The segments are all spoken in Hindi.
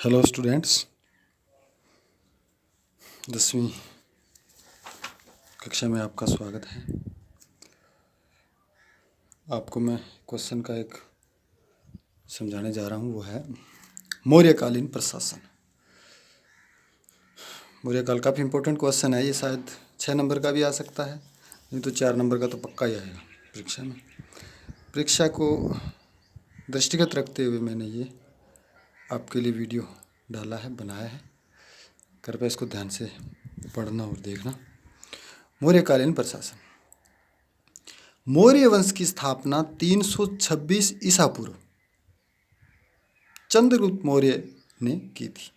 हेलो स्टूडेंट्स, 10वीं कक्षा में आपका स्वागत है। आपको मैं क्वेश्चन का एक समझाने जा रहा हूँ, वो है मौर्यकालीन प्रशासन। मौर्यकाल काफ़ी इम्पोर्टेंट क्वेश्चन है। ये शायद 6 नंबर का भी आ सकता है, नहीं तो 4 नंबर का तो पक्का ही आएगा परीक्षा में। परीक्षा को दृष्टिगत रखते हुए मैंने ये आपके लिए वीडियो डाला है, बनाया है। कृपया इसको ध्यान से पढ़ना और देखना। मौर्यकालीन प्रशासन। मौर्य वंश की स्थापना 326 ईसा पूर्व चंद्रगुप्त मौर्य ने की थी।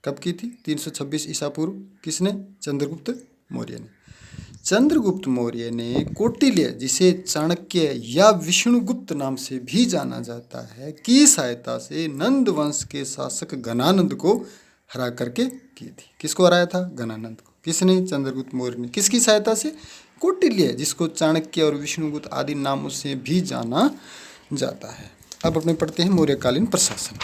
कब की थी? 326 ईसा पूर्व। किसने? चंद्रगुप्त मौर्य ने। चंद्रगुप्त मौर्य ने कौटिल्य, जिसे चाणक्य या विष्णुगुप्त नाम से भी जाना जाता है, की सहायता से नंद वंश के शासक घनानंद को हरा करके की थी। किसको हराया था? घनानंद को। किसने? चंद्रगुप्त मौर्य ने। किसकी सहायता से? कौटिल्य, जिसको चाणक्य और विष्णुगुप्त आदि नामों से भी जाना जाता है। अब अपने पढ़ते हैं मौर्यकालीन प्रशासन।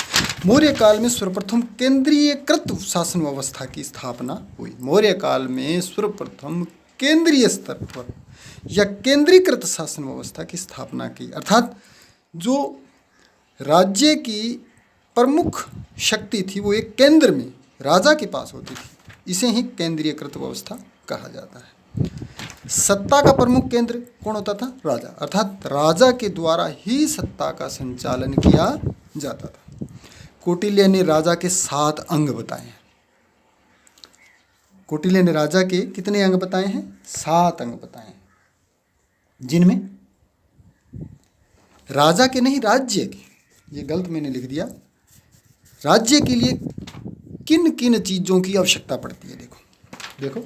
मौर्य काल में सर्वप्रथम केंद्रीयकृत शासन व्यवस्था की स्थापना हुई। मौर्य काल में सर्वप्रथम केंद्रीय स्तर पर या केंद्रीकृत शासन व्यवस्था की स्थापना की, अर्थात जो राज्य की प्रमुख शक्ति थी वो एक केंद्र में राजा के पास होती थी। इसे ही केंद्रीयकृत व्यवस्था कहा जाता है। सत्ता का प्रमुख केंद्र कौन होता था? राजा, अर्थात राजा के द्वारा ही सत्ता का संचालन किया जाता था। कौटिल्य ने राजा के 7 अंग बताए हैं। कौटिल्य ने राजा के कितने अंग बताए हैं? 7 अंग बताए हैं, जिनमें राजा के नहीं, राज्य के, ये गलत मैंने लिख दिया, राज्य के लिए किन किन चीजों की आवश्यकता पड़ती है। देखो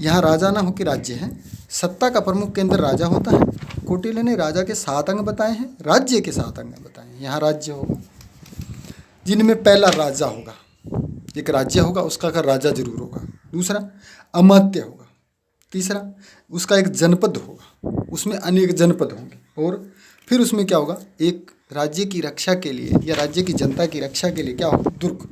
यहाँ राजा ना होकर राज्य है। सत्ता का प्रमुख केंद्र राजा होता है। कौटिल्य ने राजा के 7 अंग बताए हैं, राज्य के 7 अंग बताए हैं। यहाँ राज्य होगा, जिनमें पहला राजा होगा, एक राज्य होगा, उसका का राजा जरूर होगा। दूसरा अमात्य होगा। तीसरा उसका एक जनपद होगा, उसमें अनेक जनपद होंगे। और फिर उसमें क्या होगा? एक राज्य की रक्षा के लिए या राज्य की जनता की रक्षा के लिए क्या होगा? दुर्ग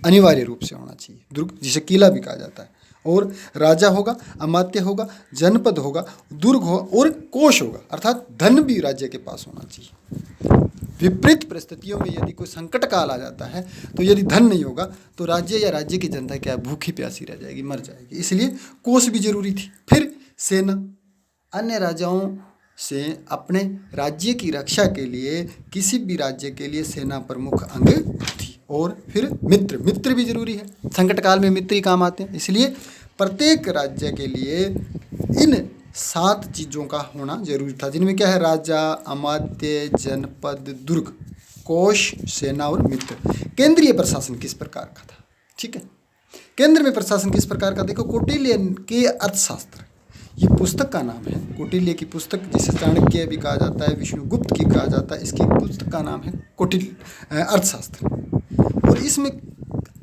अनिवार्य रूप से होना चाहिए। दुर्ग जिसे किला भी कहा जाता है। और राजा होगा, अमात्य होगा, जनपद होगा, दुर्ग होगा और कोष होगा, अर्थात धन भी राज्य के पास होना चाहिए। विपरीत परिस्थितियों में यदि कोई संकट काल आ जाता है तो यदि धन नहीं होगा तो राज्य या राज्य की जनता क्या भूखी प्यासी रह जाएगी, मर जाएगी। इसलिए कोष भी जरूरी थी। फिर सेना, अन्य राजाओं से अपने राज्य की रक्षा के लिए किसी भी राज्य के लिए सेना प्रमुख अंग थी। और फिर मित्र, मित्र भी जरूरी है। संकट काल में मित्र ही काम आते हैं। इसलिए प्रत्येक राज्य के लिए इन 7 चीज़ों का होना जरूरी था, जिनमें क्या है? राजा, अमात्य, जनपद, दुर्ग, कोष, सेना और मित्र। केंद्रीय प्रशासन किस प्रकार का था? ठीक है, केंद्र में प्रशासन किस प्रकार का? देखो, कौटिल्य के अर्थशास्त्र, ये पुस्तक का नाम है। कौटिल्य की पुस्तक, जिसे चाणक्य भी कहा जाता है, विष्णुगुप्त की कहा जाता है, इसकी पुस्तक का नाम है कौटिल्य अर्थशास्त्र। और इसमें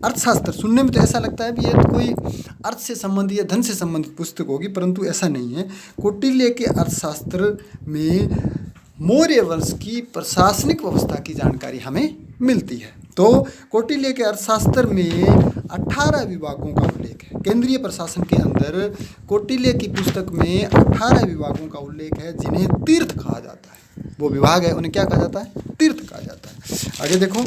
अर्थशास्त्र सुनने में तो ऐसा लगता है भी ये तो कोई अर्थ से संबंधित या धन से संबंधित पुस्तक होगी, परंतु ऐसा नहीं है। कौटिल्य के अर्थशास्त्र में मौर्य वंश की प्रशासनिक व्यवस्था की जानकारी हमें मिलती है। तो कौटिल्य के अर्थशास्त्र में 18 विभागों का उल्लेख है। केंद्रीय प्रशासन के अंदर कौटिल्य की पुस्तक में 18 विभागों का उल्लेख है, जिन्हें तीर्थ कहा जाता है। वो विभाग है, उन्हें क्या कहा जाता है? तीर्थ कहा जाता है। आगे देखो,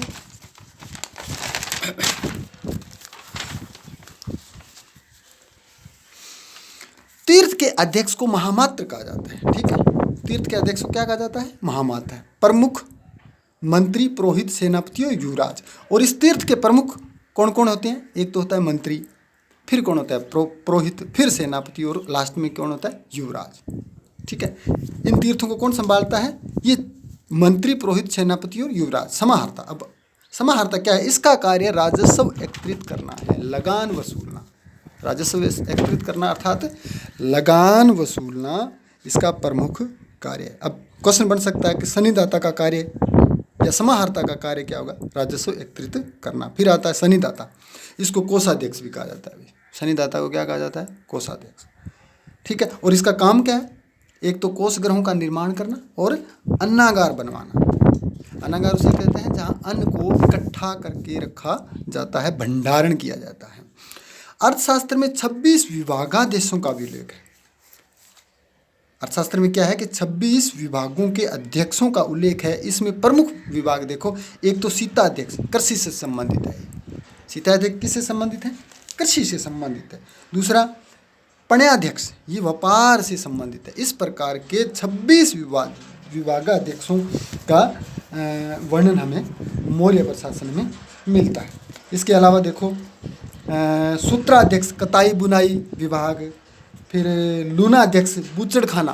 तीर्थ के अध्यक्ष को महामात्र कहा जाता है। ठीक है, तीर्थ के अध्यक्ष को क्या कहा जाता है? महामात्र है। प्रमुख मंत्री, पुरोहित, सेनापति और युवराज। और इस तीर्थ के प्रमुख कौन कौन होते हैं? एक तो होता है मंत्री, फिर कौन होता है? पुरोहित, फिर सेनापति और लास्ट में कौन होता है? युवराज। ठीक है, इन तीर्थों को कौन संभालता है? ये मंत्री, पुरोहित, सेनापति और युवराज। समाहर्ता, अब समाहर्ता क्या है? इसका कार्य राजस्व एकत्रित करना है, लगान वसूलना। राजस्व एकत्रित करना अर्थात लगान वसूलना इसका प्रमुख कार्य है। अब क्वेश्चन बन सकता है कि सन्निदाता का कार्य या समाहर्ता का कार्य क्या होगा? राजस्व एकत्रित करना। फिर आता है सन्निदाता, इसको कोषाध्यक्ष भी कहा जाता है। सन्निदाता को क्या कहा जाता है? कोषाध्यक्ष। ठीक है, और इसका काम क्या है? एक तो कोष ग्रहों का निर्माण करना और अन्नागार बनवाना। अनागार उसे कहते हैं जहाँ अन्न को इकट्ठा करके रखा जाता है, भंडारण किया जाता है। अर्थशास्त्र में 26 विभागादेशों का भी उल्लेख है। अर्थशास्त्र में क्या है कि 26 विभागों के अध्यक्षों का उल्लेख है। इसमें प्रमुख विभाग देखो, एक तो सीताध्यक्ष, कृषि से संबंधित है। सीताध्यक्ष किससे संबंधित है? कृषि से संबंधित है। दूसरा पण्याध्यक्ष, ये व्यापार से संबंधित है। इस प्रकार के 26 विभागाध्यक्षों का वर्णन हमें मौर्य प्रशासन में मिलता है। इसके अलावा देखो सूत्राध्यक्ष कताई बुनाई विभाग, फिर लूनाध्यक्ष बूचड़खाना।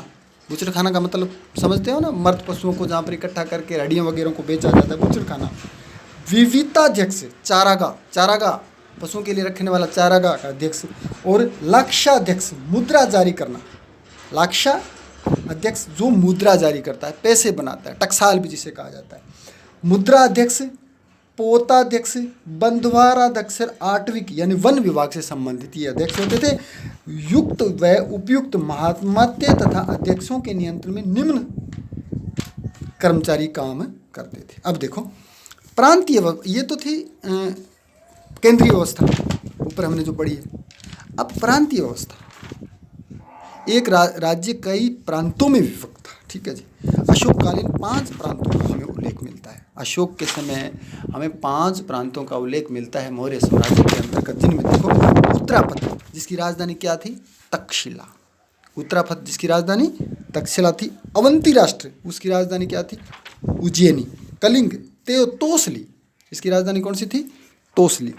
बूचड़खाना का मतलब समझते हो ना, मर्द पशुओं को जहाँ पर इकट्ठा करके हड्डियाँ वगैरह को बेचा जाता है, बूचड़खाना। विविताध्यक्ष चारागाह, चारागाह पशुओं के लिए रखने वाला चारागाह का अध्यक्ष। और लाक्षाध्यक्ष मुद्रा जारी करना, लाक्षा अध्यक्ष जो मुद्रा जारी करता है, पैसे बनाता है, टकसाल भी जिसे कहा जाता है। मुद्रा अध्यक्ष, पोताध्यक्ष, बंधुवाराध्यक्ष, आटविक यानी वन विभाग से संबंधित ये अध्यक्ष होते थे। युक्त व उपयुक्त महात्म्य तथा अध्यक्षों के नियंत्रण में निम्न कर्मचारी काम करते थे। अब देखो प्रांतीय, ये तो थी केंद्रीय व्यवस्था, ऊपर हमने जो पढ़ी है। अब प्रांतीय व्यवस्था, एक राज्य कई प्रांतों में विभक्त था, ठीक है जी। अशोककालीन 5 प्रांतों का हमें उल्लेख मिलता है। अशोक के समय हमें 5 प्रांतों का उल्लेख मिलता है मौर्य साम्राज्य के अंतर्गत, जिनमें देखो उत्तरापथ जिसकी राजधानी क्या थी? तक्षशिला। उत्तरापथ जिसकी राजधानी तक्षशिला थी। अवंती राष्ट्र उसकी राजधानी क्या थी? उज्जैनी। कलिंग तोसली, इसकी राजधानी कौन सी थी? तोसली।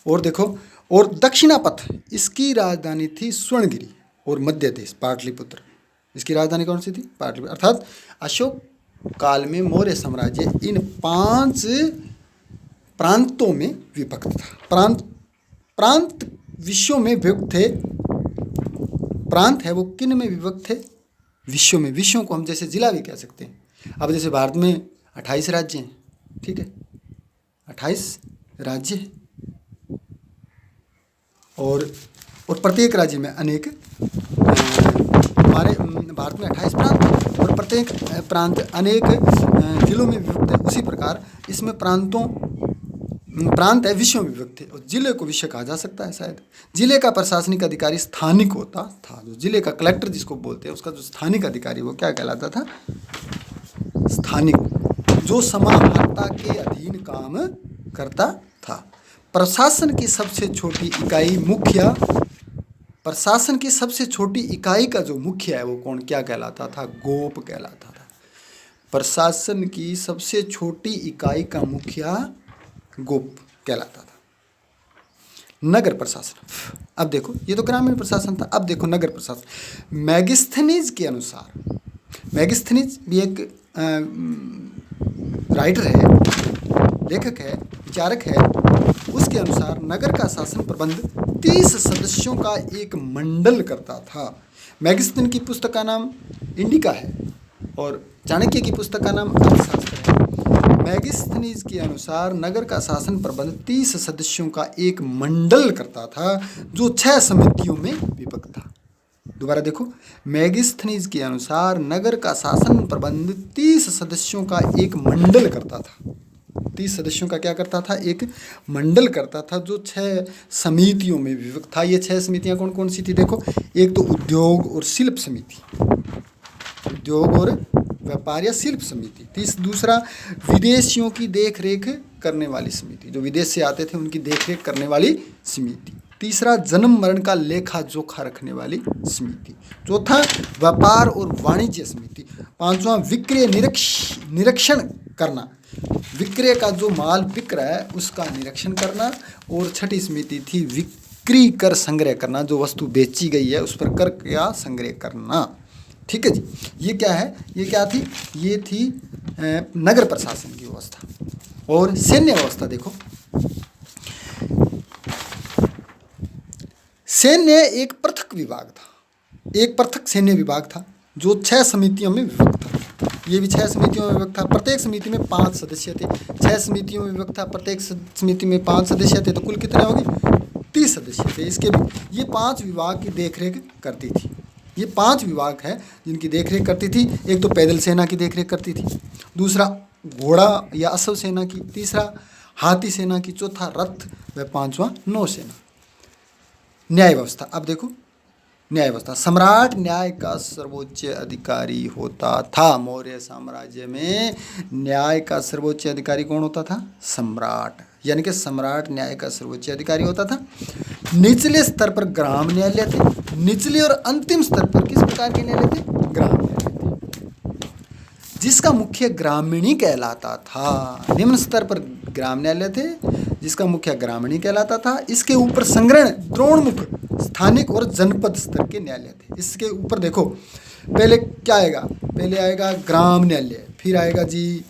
और देखो, और दक्षिणापथ इसकी राजधानी थी स्वर्णगिरी। और मध्य देश पाटलिपुत्र, इसकी राजधानी कौन सी थी? पाटलिपुत्र। अर्थात अशोक काल में मौर्य साम्राज्य इन 5 प्रांतों में विभक्त था। प्रांत विश्वों में विभक्त थे। प्रांत है वो किन में विभक्त थे? विश्वों में। विश्वों को हम जैसे जिला भी कह सकते हैं। अब जैसे भारत में 28 राज्य हैं, ठीक है, 28 राज्य हैं, और प्रत्येक राज्य में अनेक, हमारे भारत में 28 प्रांत हैं और प्रत्येक प्रांत अनेक जिलों में विभक्त है। उसी प्रकार इसमें प्रांत है विषयों में विभक्त थे, और जिले को विषय कहा जा सकता है शायद। जिले का प्रशासनिक अधिकारी स्थानिक होता था। जो जिले का कलेक्टर जिसको बोलते हैं, उसका जो स्थानिक अधिकारी वो क्या कहलाता था? स्थानिक, जो समाहर्ता के अधीन काम करता था। प्रशासन की सबसे छोटी इकाई मुखिया, प्रशासन की सबसे छोटी इकाई का जो मुखिया है वो कौन, क्या कहलाता था? गोप कहलाता था। प्रशासन की सबसे छोटी इकाई का मुखिया गोप कहलाता था। नगर प्रशासन, अब देखो ये तो ग्रामीण प्रशासन था, अब देखो नगर प्रशासन। मैगिस्थनीज के अनुसार, मैगिस्थनीज भी एक राइटर है, लेखक है, विचारक है। उसके अनुसार नगर का शासन प्रबंध 30 सदस्यों का एक मंडल करता था। मैगिस्थन की पुस्तक का नाम इंडिका है और चाणक्य की पुस्तक का नाम अर्थशास्त्र है। मैगिस्थनीज के अनुसार नगर का शासन प्रबंध 30 सदस्यों का एक मंडल करता था, जो 6 समितियों में विभक्त था। दोबारा देखो, मैगिस्थनीज के अनुसार नगर का शासन प्रबंध 30 सदस्यों का एक मंडल करता था। 30 सदस्यों का क्या करता था? एक मंडल करता था, जो 6 समितियों में विभक्त था। ये 6 समितियां कौन कौन सी थी? देखो, एक तो उद्योग और शिल्प समिति, उद्योग और व्यापार या शिल्प समिति। दूसरा विदेशियों की देख रेख करने वाली समिति, जो विदेश से आते थे उनकी देख रेख करने वाली समिति। तीसरा जन्म मरण का लेखा जोखा रखने वाली समिति। चौथा व्यापार और वाणिज्य समिति। पांचवा विक्रय निरीक्षण करना, विक्रय का जो माल बिक रहा है उसका निरीक्षण करना। और छठी समिति थी विक्रय कर संग्रह करना, जो वस्तु बेची गई है उस पर कर का संग्रह करना। ठीक है जी, ये क्या है? ये क्या थी? ये थी नगर प्रशासन की व्यवस्था। और सैन्य व्यवस्था देखो, सैन्य एक पृथक विभाग था, एक पृथक सैन्य विभाग था जो 6 समितियों में विभक्त था। ये भी 6 समितियों में विभक्त था। प्रत्येक समिति में 5 सदस्य थे। 6 समितियों में विभक्त था, प्रत्येक समिति में 5 सदस्य थे, तो कुल कितने होंगे? 30 सदस्य थे। इसके ये 5 विभाग की देखरेख करती थी। ये 5 विभाग है जिनकी देखरेख करती थी। एक तो पैदल सेना की देखरेख करती थी, दूसरा घोड़ा या अश्व सेना की, तीसरा हाथी सेना की, चौथा रथ व पांचवा नौसेना। न्याय व्यवस्था, अब देखो न्याय व्यवस्था। सम्राट न्याय का सर्वोच्च अधिकारी होता था। मौर्य साम्राज्य में न्याय का सर्वोच्च अधिकारी कौन होता था? सम्राट, यानी कि सम्राट न्याय का सर्वोच्च अधिकारी होता था। निचले स्तर पर ग्राम न्यायालय थे। निचले और अंतिम स्तर पर किस प्रकार के न्यायालय थे? ग्राम न्यायालय थे, जिसका मुख्य ग्रामीणी कहलाता था। निम्न स्तर पर ग्राम न्यायालय थे जिसका मुख्य ग्रामीणी कहलाता था। इसके ऊपर संग्रहण, द्रोणमुख, स्थानिक और जनपद स्तर के न्यायालय थे। इसके ऊपर देखो पहले क्या आएगा? पहले आएगा ग्राम न्यायालय, फिर आएगा जी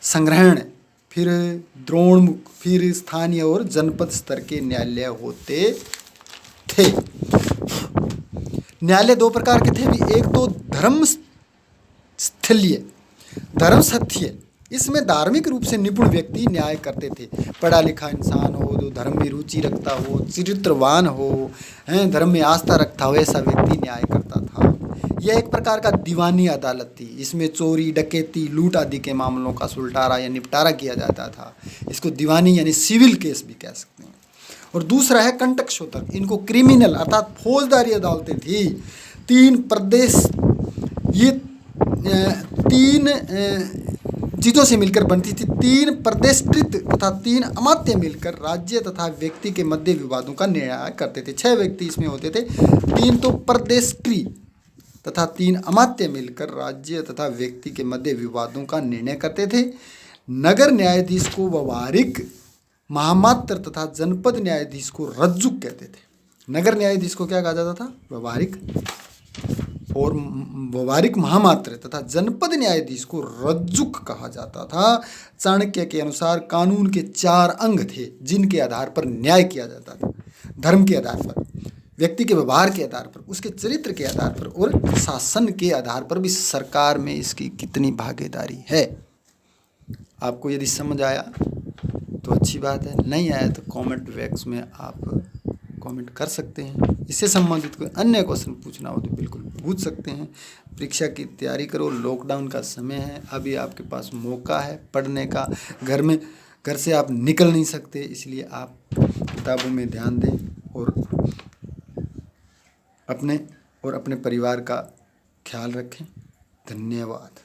संग्रहण, फिर द्रोणमुख, फिर स्थानीय और जनपद स्तर के न्यायालय होते थे। न्यायालय 2 प्रकार के थे भी। एक तो धर्म स्थलीय, धर्म सथ्य, इसमें धार्मिक रूप से निपुण व्यक्ति न्याय करते थे। पढ़ा लिखा इंसान हो, जो धर्म में रुचि रखता हो, चरित्रवान हो, धर्म में आस्था रखता हो, ऐसा व्यक्ति न्याय करता था। यह एक प्रकार का दीवानी अदालत थी। इसमें चोरी, डकैती, लूट आदि के मामलों का सुलटारा या निपटारा किया जाता था। इसको दीवानी यानी सिविल केस भी कह सकते हैं। और दूसरा है कंटक शोधक। इनको क्रिमिनल अर्थात फौजदारी अदालतें थी। 3 प्रदेश, ये 3 चीज़ों से मिलकर बनती थी। 3 प्रदेशकृत तथा 3 अमात्य मिलकर राज्य तथा व्यक्ति के मध्य विवादों का निर्णय करते थे। 6 व्यक्ति इसमें होते थे। 3 तो प्रदेशकृ तथा 3 अमात्य मिलकर राज्य तथा व्यक्ति के मध्य विवादों का निर्णय करते थे। नगर न्यायाधीश को व्यवहारिक महामात्र तथा जनपद न्यायाधीश को रज्जुक कहते थे। नगर न्यायाधीश को क्या कहा जाता था? व्यवहारिक, और व्यवहारिक महामात्र तथा जनपद न्यायाधीश को रज्जुक कहा जाता था। चाणक्य के अनुसार कानून के 4 अंग थे जिनके आधार पर न्याय किया जाता था। धर्म के आधार पर, व्यक्ति के व्यवहार के आधार पर, उसके चरित्र के आधार पर और शासन के आधार पर भी सरकार में इसकी कितनी भागीदारी है। आपको यदि समझ आया तो अच्छी बात है, नहीं आया तो कमेंट बॉक्स में आप कमेंट कर सकते हैं। इससे संबंधित कोई अन्य क्वेश्चन पूछना हो तो बिल्कुल पूछ सकते हैं। परीक्षा की तैयारी करो, लॉकडाउन का समय है, अभी आपके पास मौका है पढ़ने का। घर से आप निकल नहीं सकते, इसलिए आप किताबों में ध्यान दें और अपने परिवार का ख्याल रखें। धन्यवाद।